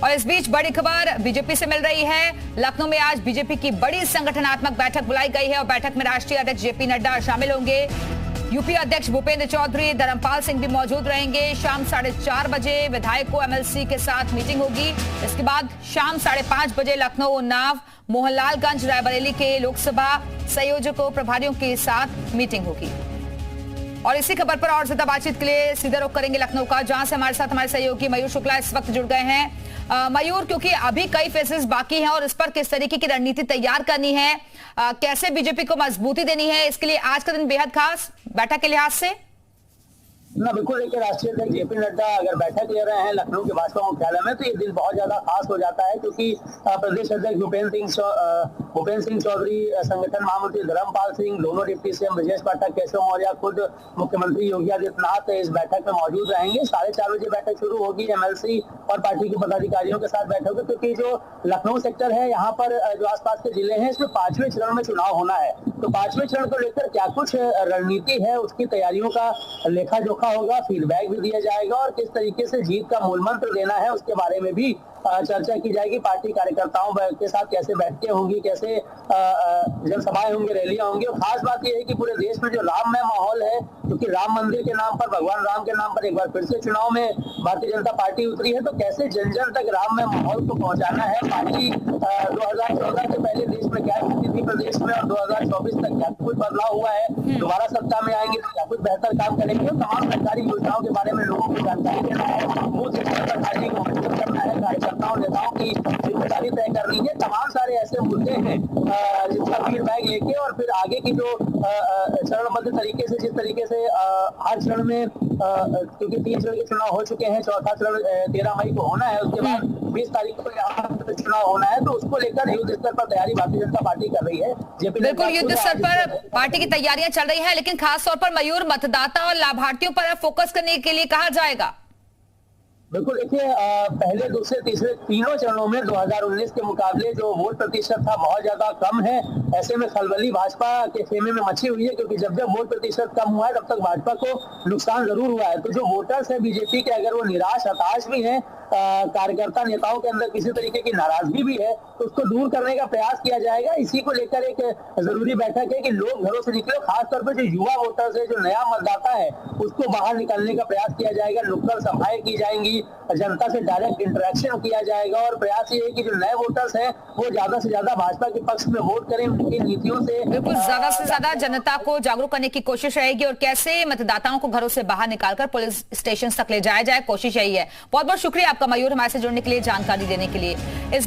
और इस बीच बड़ी खबर बीजेपी से मिल रही है। लखनऊ में आज बीजेपी की बड़ी संगठनात्मक बैठक बुलाई गई है और बैठक में राष्ट्रीय अध्यक्ष जेपी नड्डा शामिल होंगे। यूपी अध्यक्ष भूपेंद्र चौधरी, धर्मपाल सिंह भी मौजूद रहेंगे। शाम 4:30 बजे विधायकों एमएलसी के साथ मीटिंग होगी। इसके बाद शाम 5:30 बजे लखनऊ, उन्नाव, मोहनलालगंज, रायबरेली के लोकसभा संयोजकों प्रभारियों के साथ मीटिंग होगी। और इसी खबर पर और ज्यादा बातचीत के लिए सीधा रुख करेंगे लखनऊ का, जहां से हमारे साथ हमारे सहयोगी मयूर शुक्ला इस वक्त जुड़ गए हैं। मयूर, क्योंकि अभी कई फेसेस बाकी हैं और इस पर किस तरीके की रणनीति तैयार करनी है, कैसे बीजेपी को मजबूती देनी है, इसके लिए आज का दिन बेहद खास बैठक के लिहाज से। ना बिल्कुल, देखिए राष्ट्रीय अध्यक्ष जेपी नड्डा अगर बैठक ले रहे हैं लखनऊ के भाजपा मुख्यालय में तो ये दिन बहुत ज्यादा खास हो जाता है, क्योंकि प्रदेश अध्यक्ष भूपेंद्र सिंह चौधरी, संगठन महामंत्री धर्मपाल सिंह, दोनों डिप्टी सीएम ब्रजेश पाठक, केशव मौर्य, खुद मुख्यमंत्री योगी आदित्यनाथ इस बैठक में मौजूद रहेंगे। 4:30 बजे बैठक शुरू होगी। एमएलसी और पार्टी के पदाधिकारियों के साथ बैठक होगी, क्योंकि जो लखनऊ सेक्टर है यहाँ पर जो आसपास के जिले हैं इसमें 5वें चरण में चुनाव होना है। तो 5वें चरण को लेकर क्या कुछ रणनीति है, उसकी तैयारियों का लेखा जोखा होगा, फीडबैक भी दिया जाएगा और किस तरीके से जीत का मूल मंत्र देना है उसके बारे में भी चर्चा की जाएगी। पार्टी कार्यकर्ताओं के साथ कैसे बैठकें होंगी, कैसे जनसभाएं होंगी, रैलियां होंगी। और खास बात यह है कि पूरे देश में जो राममय माहौल है, क्योंकि राम मंदिर के नाम पर, भगवान राम के नाम पर एक बार फिर से चुनाव में भारतीय जनता पार्टी उतरी है, तो कैसे जन जन तक राममय माहौल को पहुंचाना है। पार्टी 2014 के पहले देश में क्या स्थिति थी प्रदेश में और 2024 तक क्या कुछ बदलाव हुआ है, दोबारा सत्ता में आएंगे तो क्या कुछ बेहतर काम करेंगे, और तमाम सरकारी योजनाओं के बारे में लोगों को जानकारी देना है, बूथ स्तर पर पार्टी को मजबूत करना है, कार्यकर्ताओं नेताओं की जिम्मेदारी तय करनी है। तमाम सारे ऐसे मुद्दे हैं जिसका फीडबैक लेके और फिर आगे की जो चरणबद्ध तरीके से, जिस तरीके से हर चरण में, क्योंकि 3 चरण के चुनाव हो चुके हैं, चौथा चरण 13 मई को होना है, उसके बाद 20 तारीख को यहाँ चुनाव होना है, तो उसको लेकर युद्ध स्तर पर तैयारी भारतीय जनता पार्टी कर रही है। बिल्कुल, युद्ध स्तर पर पार्टी की तैयारियां चल रही है, लेकिन खास तौर पर मयूर, मतदाता और लाभार्थियों पर फोकस करने के लिए कहा जाएगा। बिल्कुल, देखिए पहले, दूसरे, तीसरे, तीनों चरणों में 2019 के मुकाबले जो वोट प्रतिशत था बहुत ज्यादा कम है। ऐसे में खलबली भाजपा के खेमे में मची हुई है, क्योंकि जब जब वोट प्रतिशत कम हुआ है तब तक भाजपा को नुकसान जरूर हुआ है। तो जो वोटर्स है बीजेपी के, अगर वो निराश, हताश भी हैं, कार्यकर्ता नेताओं के अंदर किसी तरीके की नाराजगी भी है, तो उसको दूर करने का प्रयास किया जाएगा। इसी को लेकर एक जरूरी बैठक है कि लोग घरों से निकले, खासतौर पर जो युवा वोटर्स है, जो नया मतदाता है, उसको बाहर निकालने का प्रयास किया जाएगा। नुक्कड़ सभाएं की जाएंगी, जनता से डायरेक्ट इंटरेक्शन किया जाएगा और प्रयास ये है कि जो नए वोटर्स हैं वो ज्यादा से ज्यादा भाजपा के पक्ष में वोट करें, उनकी नीतियों से। बिल्कुल, ज्यादा से ज्यादा जनता को जागरूक करने की कोशिश रहेगी और कैसे मतदाताओं को घरों से बाहर निकालकर पुलिस स्टेशन तक ले जाया जाए, कोशिश यही है। बहुत बहुत शुक्रिया आपका मयूर, हमारे से जुड़ने के लिए, जानकारी देने के लिए। इस